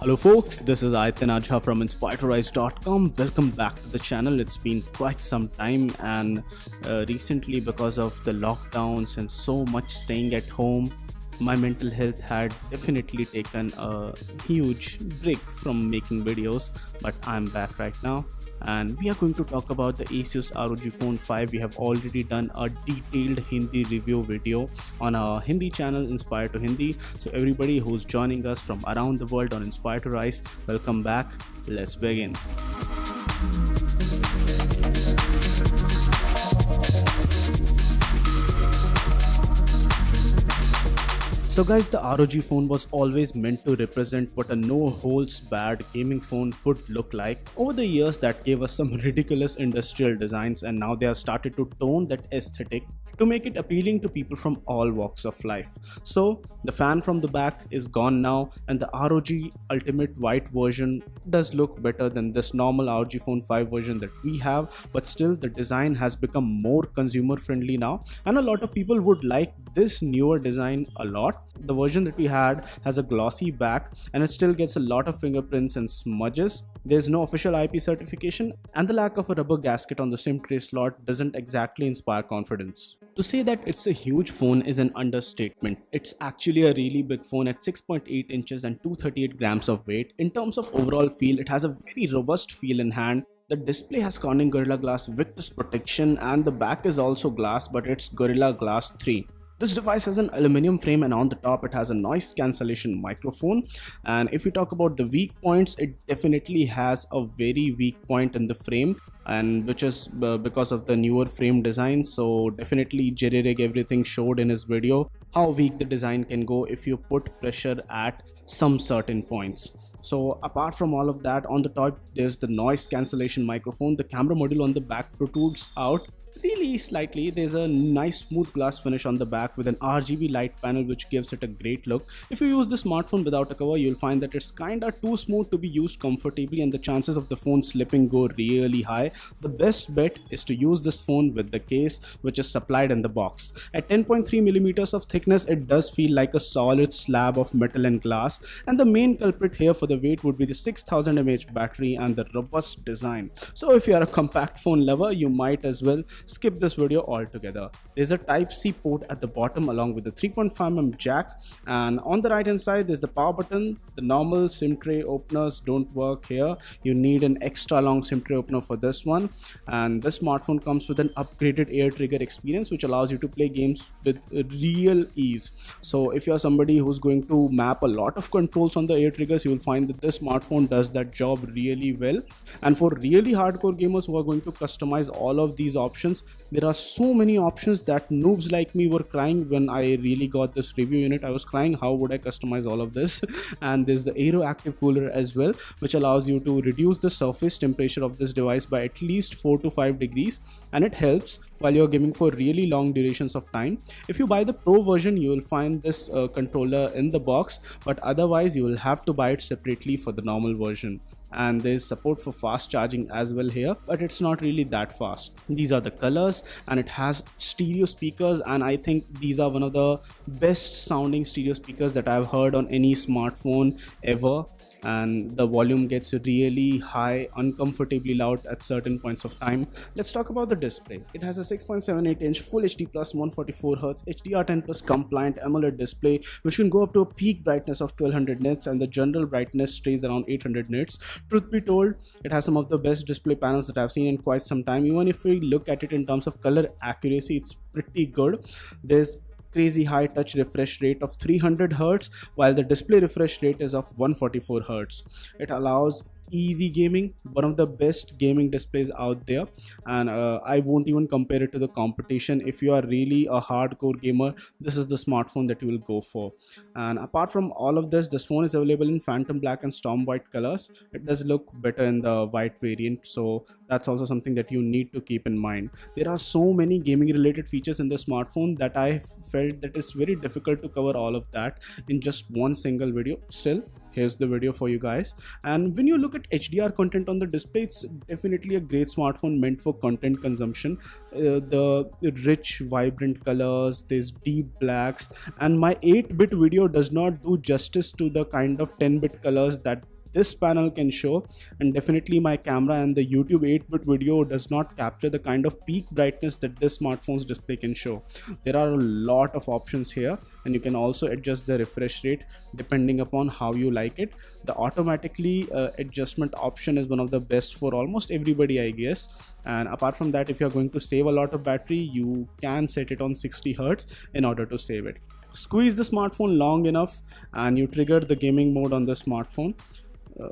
Hello folks, this is Aitan Ajha from inspiredtorise.com. Welcome back to the channel. It's been quite some time and recently because of the lockdowns and so much staying at home, my mental health had definitely taken a huge break from making videos, but I'm back right now and we are going to talk about the Asus ROG Phone 5. We have already done a detailed Hindi review video on our Hindi channel Inspire to Hindi. So everybody who's joining us from around the world on Inspire to Rise, welcome back. Let's begin. So guys, the ROG phone was always meant to represent what a no-holds-barred gaming phone could look like. Over the years that gave us some ridiculous industrial designs, and now they have started to tone that aesthetic to make it appealing to people from all walks of life. So the fan from the back is gone now, and the ROG Ultimate White version does look better than this normal ROG Phone 5 version that we have, but still the design has become more consumer friendly now, and a lot of people would like this newer design a lot. The version that we had has a glossy back and it still gets a lot of fingerprints and smudges. There's no official IP certification, and the lack of a rubber gasket on the SIM tray slot doesn't exactly inspire confidence. To say that it's a huge phone is an understatement. It's actually a really big phone at 6.8 inches and 238 grams of weight. In terms of overall feel, it has a very robust feel in hand. The display has Corning Gorilla Glass Victus protection, and the back is also glass, but it's Gorilla Glass 3. This device has an aluminum frame, and on the top it has a noise cancellation microphone. And if we talk about the weak points, it definitely has a very weak point in the frame, and which is because of the newer frame design. So definitely Jerry Rig everything showed in his video how weak the design can go if you put pressure at some certain points. So apart from all of that, on the top there's the noise cancellation microphone. The camera module on the back protrudes out really slightly. There's a nice smooth glass finish on the back with an RGB light panel which gives it a great look. If you use the smartphone without a cover, you'll find that it's kinda too smooth to be used comfortably, and the chances of the phone slipping go really high. The best bet is to use this phone with the case which is supplied in the box. At 10.3 millimeters of thickness, it does feel like a solid slab of metal and glass, and the main culprit here for the weight would be the 6000 mAh battery and the robust design. So if you are a compact phone lover, you might as well skip this video altogether. There's a Type-C port at the bottom along with the 3.5mm jack, and on the right hand side there's the power button. The normal SIM tray openers don't work here. You need an extra long SIM tray opener for this one, and this smartphone comes with an upgraded air trigger experience which allows you to play games with real ease. So if you're somebody who's going to map a lot of controls on the air triggers, you'll find that this smartphone does that job really well. And for really hardcore gamers who are going to customize all of these options, there are so many options that noobs like me were crying when I really got this review unit. I was crying, how would I customize all of this? And there's the Aero Active Cooler as well, which allows you to reduce the surface temperature of this device by at least 4 to 5 degrees, and it helps while you're gaming for really long durations of time. If you buy the Pro version, you will find this controller in the box, but otherwise you will have to buy it separately for the normal version. And there's support for fast charging as well here, but it's not really that fast. These are the colors, and it has stereo speakers, and I think these are one of the best sounding stereo speakers that I've heard on any smartphone ever. And the volume gets really high, uncomfortably loud at certain points of time. Let's talk about the display. It has a 6.78 inch Full HD plus 144Hz HDR10 plus compliant AMOLED display which can go up to a peak brightness of 1200 nits, and the general brightness stays around 800 nits. Truth be told, it has some of the best display panels that I've seen in quite some time. Even if we look at it in terms of color accuracy, it's pretty good. There's crazy high touch refresh rate of 300 Hz, while the display refresh rate is of 144 Hz. It allows easy gaming, one of the best gaming displays out there, and I won't even compare it to the competition. If you are really a hardcore gamer, this is the smartphone that you will go for. And apart from all of this, this phone is available in Phantom Black and Storm White colors. It does look better in the white variant, so that's also something that you need to keep in mind. There are so many gaming related features in the smartphone that I felt that it's very difficult to cover all of that in just one single video. Still, here's the video for you guys. And when you look at HDR content on the display, it's definitely a great smartphone meant for content consumption. The rich vibrant colors, there's deep blacks, and my 8-bit video does not do justice to the kind of 10-bit colors that this panel can show, and definitely my camera and the YouTube 8-bit video does not capture the kind of peak brightness that this smartphone's display can show. There are a lot of options here, and you can also adjust the refresh rate depending upon how you like it. The automatically adjustment option is one of the best for almost everybody, I guess. And apart from that, if you're going to save a lot of battery, you can set it on 60 Hz in order to save it. Squeeze the smartphone long enough and you trigger the gaming mode on the smartphone.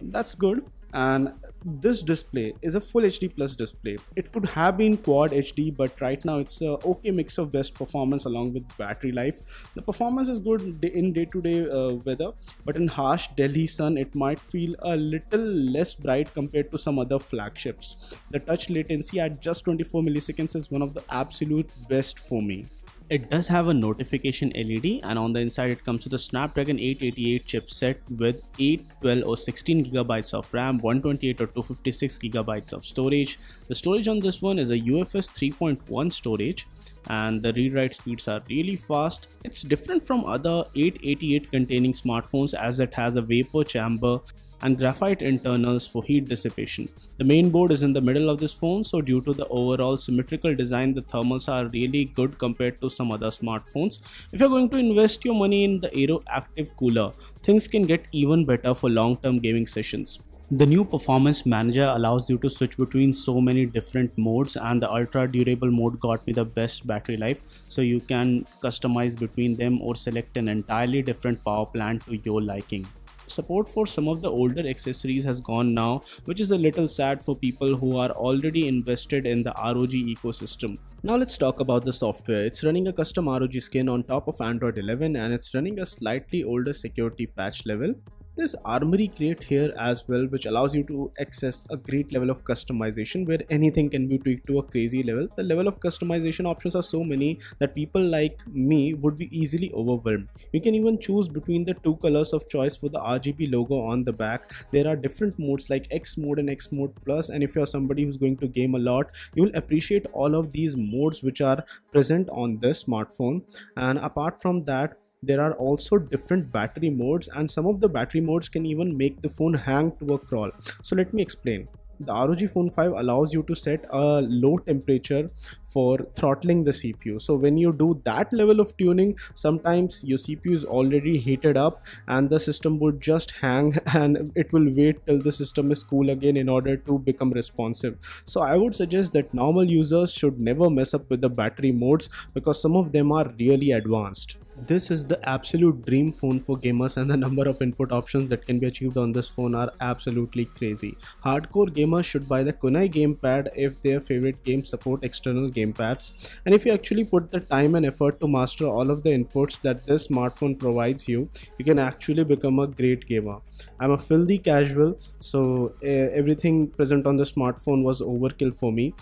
That's good. And this display is a full HD plus display. It could have been quad HD, but right now it's a okay mix of best performance along with battery life. The performance is good in day-to-day weather, but in harsh Delhi sun it might feel a little less bright compared to some other flagships. The touch latency at just 24 milliseconds is one of the absolute best for me. It does have a notification LED, and on the inside it comes with a Snapdragon 888 chipset with 8, 12 or 16 gigabytes of RAM, 128 or 256 gigabytes of storage. The storage on this one is a UFS 3.1 storage, and the read-write speeds are really fast. It's different from other 888 containing smartphones as it has a vapor chamber and graphite internals for heat dissipation. The main board is in the middle of this phone, so due to the overall symmetrical design, the thermals are really good compared to some other smartphones. If you're going to invest your money in the Aero Active Cooler, things can get even better for long-term gaming sessions. The new performance manager allows you to switch between so many different modes, and the ultra durable mode got me the best battery life, so you can customize between them or select an entirely different power plant to your liking. Support for some of the older accessories has gone now, which is a little sad for people who are already invested in the ROG ecosystem. Now let's talk about the software. It's running a custom ROG skin on top of Android 11, and it's running a slightly older security patch level. There's Armoury Crate here as well, which allows you to access a great level of customization where anything can be tweaked to a crazy level. The level of customization options are so many that people like me would be easily overwhelmed. You can even choose between the two colors of choice for the RGB logo on the back. There are different modes like X mode and X mode plus, and if you're somebody who's going to game a lot, you will appreciate all of these modes which are present on this smartphone. And apart from that, there are also different battery modes, and some of the battery modes can even make the phone hang to a crawl. So let me explain. The ROG Phone 5 allows you to set a low temperature for throttling the CPU. So when you do that level of tuning, sometimes your CPU is already heated up and the system would just hang and it will wait till the system is cool again in order to become responsive. So I would suggest that normal users should never mess up with the battery modes because some of them are really advanced. This is the absolute dream phone for gamers, and the number of input options that can be achieved on this phone are absolutely crazy. Hardcore gamers should buy the Kunai gamepad if their favorite games support external gamepads, and if you actually put the time and effort to master all of the inputs that this smartphone provides you, you can actually become a great gamer. I'm a filthy casual, so everything present on the smartphone was overkill for me.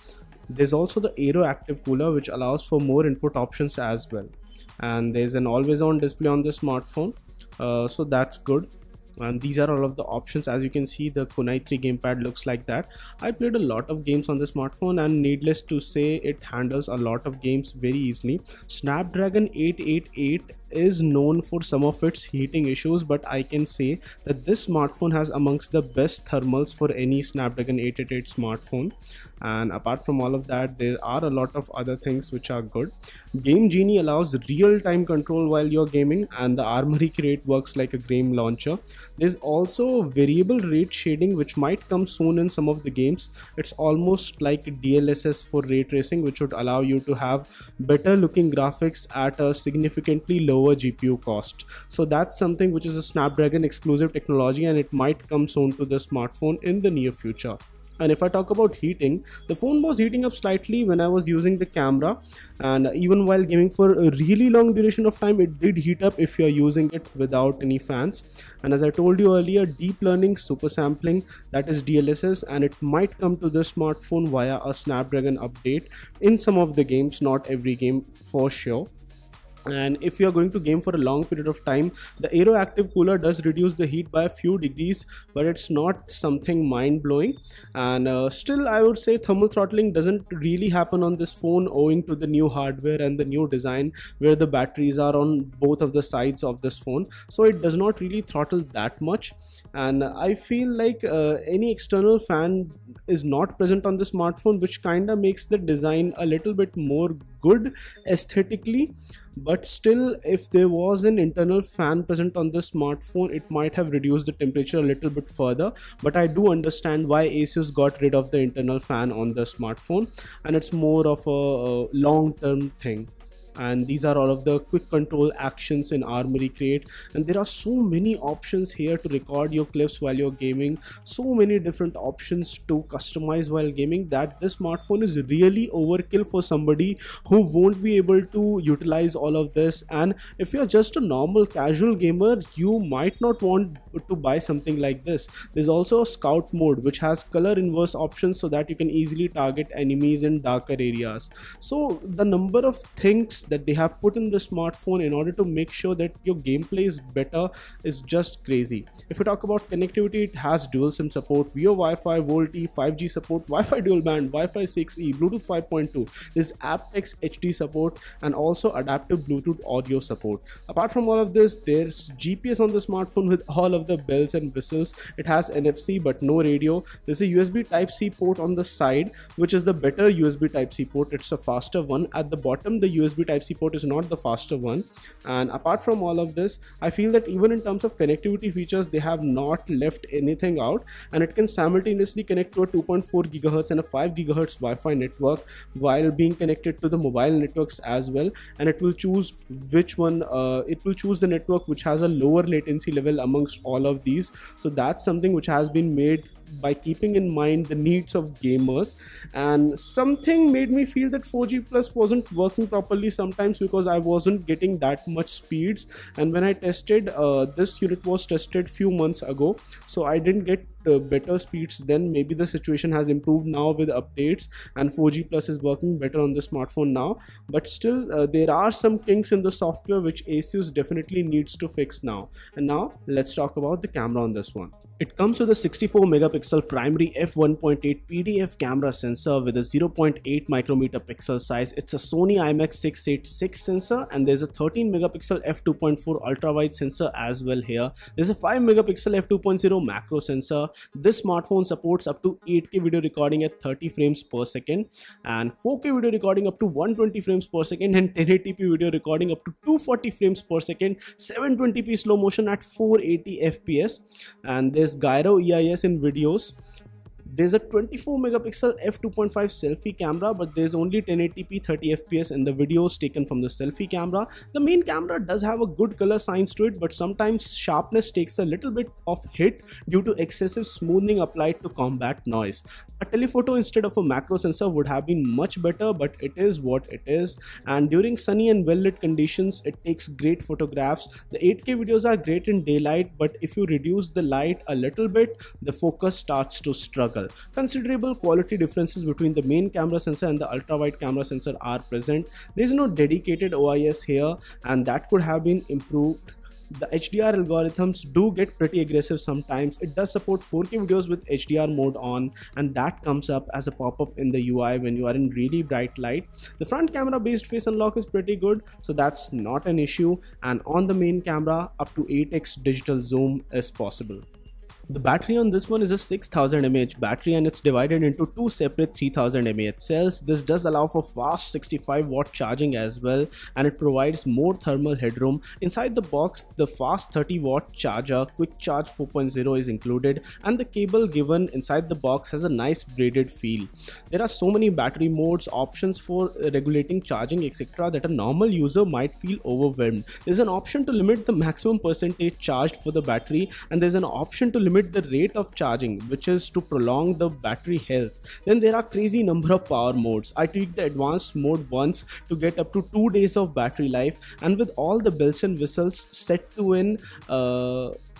There's also the Aero Active Cooler, which allows for more input options as well, and there's an always on display on the smartphone, so that's good. And these are all of the options. As you can see, the Kunai 3 gamepad looks like that. I played a lot of games on the smartphone, and needless to say, it handles a lot of games very easily. Snapdragon 888 is known for some of its heating issues, but I can say that this smartphone has amongst the best thermals for any Snapdragon 888 smartphone. And apart from all of that, there are a lot of other things which are good. Game Genie allows real-time control while you're gaming, and the Armoury Crate works like a game launcher. There's also variable rate shading, which might come soon in some of the games. It's almost like DLSS for ray tracing, which would allow you to have better looking graphics at a significantly lower GPU cost. So that's something which is a Snapdragon exclusive technology, and it might come soon to the smartphone in the near future. And if I talk about heating, the phone was heating up slightly when I was using the camera, and even while gaming for a really long duration of time, it did heat up if you're using it without any fans. And as I told you earlier, deep learning super sampling, that is DLSS, and it might come to the smartphone via a Snapdragon update in some of the games, not every game for sure. And if you are going to game for a long period of time, the aero active cooler does reduce the heat by a few degrees, but it's not something mind blowing. And still I would say thermal throttling doesn't really happen on this phone owing to the new hardware and the new design where the batteries are on both of the sides of this phone, so it does not really throttle that much. And I feel like any external fan is not present on the smartphone, which kind of makes the design a little bit more good aesthetically. But still, if there was an internal fan present on the smartphone, it might have reduced the temperature a little bit further. But I do understand why Asus got rid of the internal fan on the smartphone, and it's more of a long-term thing. And these are all of the quick control actions in Armoury Crate, and there are so many options here to record your clips while you're gaming, so many different options to customize while gaming, that this smartphone is really overkill for somebody who won't be able to utilize all of this. And if you're just a normal casual gamer, you might not want to buy something like this. There's also a scout mode which has color inverse options so that you can easily target enemies in darker areas. So the number of things that they have put in the smartphone in order to make sure that your gameplay is better is just crazy. If we talk about connectivity, it has dual SIM support, Vio Wi-Fi, VoLTE, 5G support, Wi-Fi dual band, Wi-Fi 6E, Bluetooth 5.2, there's aptX HD support, and also adaptive Bluetooth audio support. Apart from all of this, there's GPS on the smartphone with all of the bells and whistles. It has NFC but no radio. There's a USB Type-C port on the side, which is the better USB Type-C port. It's a faster one. At the bottom, the USB Type-C port is not the faster one. And apart from all of this, I feel that even in terms of connectivity features, they have not left anything out, and it can simultaneously connect to a 2.4 GHz and a 5 GHz Wi-Fi network while being connected to the mobile networks as well. And it will choose which one, it will choose the network which has a lower latency level amongst all of these. So that's something which has been made by keeping in mind the needs of gamers. And something made me feel that 4G Plus wasn't working properly sometimes, because I wasn't getting that much speeds. And when I tested, this unit was tested few months ago, so I didn't get better speeds then. Maybe the situation has improved now with updates and 4G Plus is working better on the smartphone now. But still, there are some kinks in the software which Asus definitely needs to fix now. And now let's talk about the camera on this one. It comes with a 64 megapixel primary f1.8 PDF camera sensor with a 0.8 micrometer pixel size. It's a Sony IMX686 sensor, and there's a 13 megapixel f2.4 ultra wide sensor as well here. There's a 5 megapixel f2.0 macro sensor. This smartphone supports up to 8K video recording at 30 frames per second, and 4K video recording up to 120 frames per second, and 1080p video recording up to 240 frames per second, 720p slow motion at 480 FPS, and there's gyro EIS in videos. There's a 24 megapixel f2.5 selfie camera, but there's only 1080p 30 fps in the videos taken from the selfie camera. The main camera does have a good color science to it, but sometimes sharpness takes a little bit of hit due to excessive smoothing applied to combat noise. A telephoto instead of a macro sensor would have been much better, but it is what it is. And during sunny and well lit conditions, it takes great photographs. The 8K videos are great in daylight, but if you reduce the light a little bit, the focus starts to struggle. Considerable quality differences between the main camera sensor and the ultra wide camera sensor are present. There is no dedicated OIS here, and that could have been improved. The HDR algorithms do get pretty aggressive sometimes. It does support 4K videos with HDR mode on, and that comes up as a pop-up in the UI when you are in really bright light. The front camera based face unlock is pretty good, so that's not an issue, and on the main camera up to 8x digital zoom is possible. The battery on this one is a 6000 mAh battery, and it's divided into two separate 3000 mAh cells. This does allow for fast 65 watt charging as well, and it provides more thermal headroom. Inside the box, the fast 30 watt charger Quick Charge 4.0 is included, and the cable given inside the box has a nice braided feel. There are so many battery modes, options for regulating charging, etc., that a normal user might feel overwhelmed. There's an option to limit the maximum percentage charged for the battery, and there's an option to limit the rate of charging, which is to prolong the battery health. Then there are crazy number of power modes. I tweaked the advanced mode once to get up to 2 days of battery life, and with all the bells and whistles set to in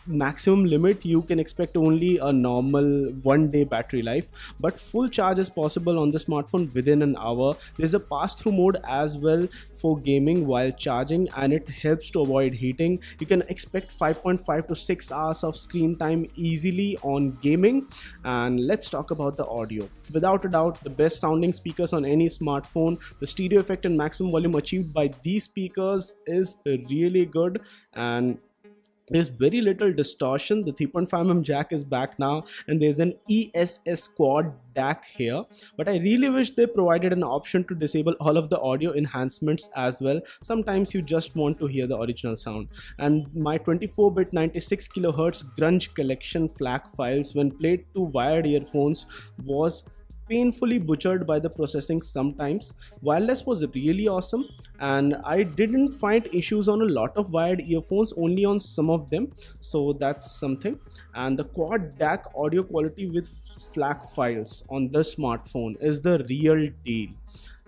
maximum limit you can expect only a normal 1 day battery life, but full charge is possible on the smartphone within an hour. There's a pass-through mode as well for gaming while charging, and it helps to avoid heating. You can expect 5.5 to 6 hours of screen time easily on gaming. And let's talk about the audio. Without a doubt, the best sounding speakers on any smartphone. The stereo effect and maximum volume achieved by these speakers is really good, and there's very little distortion. The 3.5mm jack is back now, and there's an ESS quad DAC here, but I really wish they provided an option to disable all of the audio enhancements as well. Sometimes you just want to hear the original sound. And my 24-bit 96 kHz grunge collection FLAC files, when played to wired earphones, was painfully butchered by the processing sometimes. Wireless was really awesome, and I didn't find issues on a lot of wired earphones, only on some of them, so that's something. And the quad DAC audio quality with FLAC files on the smartphone is the real deal.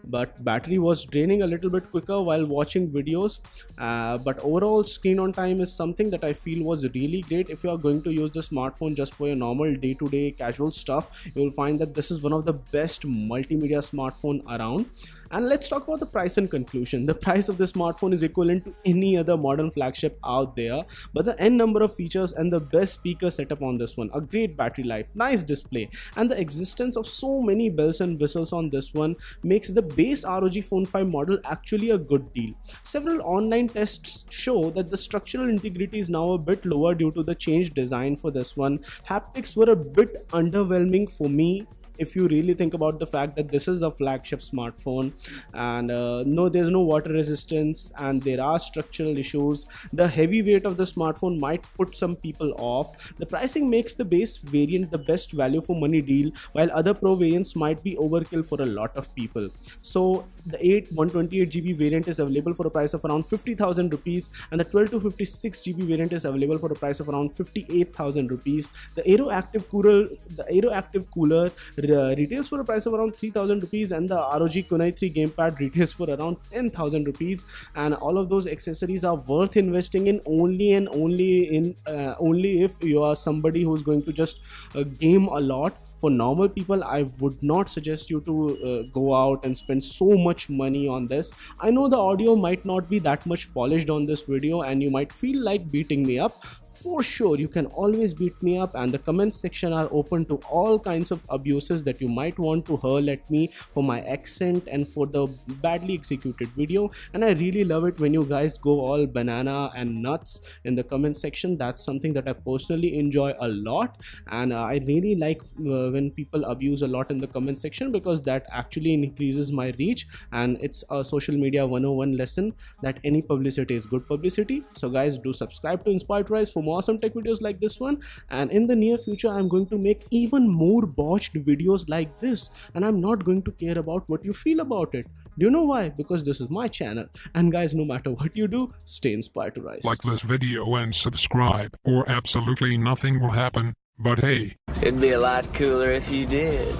But battery was draining a little bit quicker while watching videos, but overall screen on time is something that I feel was really great. If you are going to use the smartphone just for your normal day-to-day casual stuff, you will find that this is one of the best multimedia smartphone around. And let's talk about the price and conclusion. The price of the smartphone is equivalent to any other modern flagship out there, but the n number of features and the best speaker setup on this one, a great battery life, nice display, and the existence of so many bells and whistles on this one makes the base ROG Phone 5 model actually a good deal. Several online tests show that the structural integrity is now a bit lower due to the changed design for this one. Haptics were a bit underwhelming for me, if you really think about the fact that this is a flagship smartphone, and no, there's no water resistance and there are structural issues. The heavy weight of the smartphone might put some people off. The pricing makes the base variant the best value for money deal, while other pro variants might be overkill for a lot of people. So the 128GB variant is available for a price of around 50,000 rupees, and the 12 to 56GB variant is available for a price of around 58,000 rupees. The Aeroactive cooler retails for a price of around 3,000 rupees, and the ROG Kunai 3 gamepad retails for around 10,000 rupees. And all of those accessories are worth investing in only if you are somebody who's going to just game a lot. For normal people, I would not suggest you to go out and spend so much money on this. I know the audio might not be that much polished on this video, and you might feel like beating me up. For sure, you can always beat me up, and the comments section are open to all kinds of abuses that you might want to hurl at me for my accent and for the badly executed video. And I really love it when you guys go all banana and nuts in the comment section. That's something that I personally enjoy a lot, and I really like when people abuse a lot in the comment section, because that actually increases my reach, and it's a social media 101 lesson that any publicity is good publicity. So guys, do subscribe to Inspired Rise for more awesome tech videos like this one, and in the near future I'm going to make even more botched videos like this, and I'm not going to care about what you feel about it. Do you know why? Because this is my channel, and guys, no matter what you do, stay inspired to rise. Like this video and subscribe, or absolutely nothing will happen. But hey, it'd be a lot cooler if you did.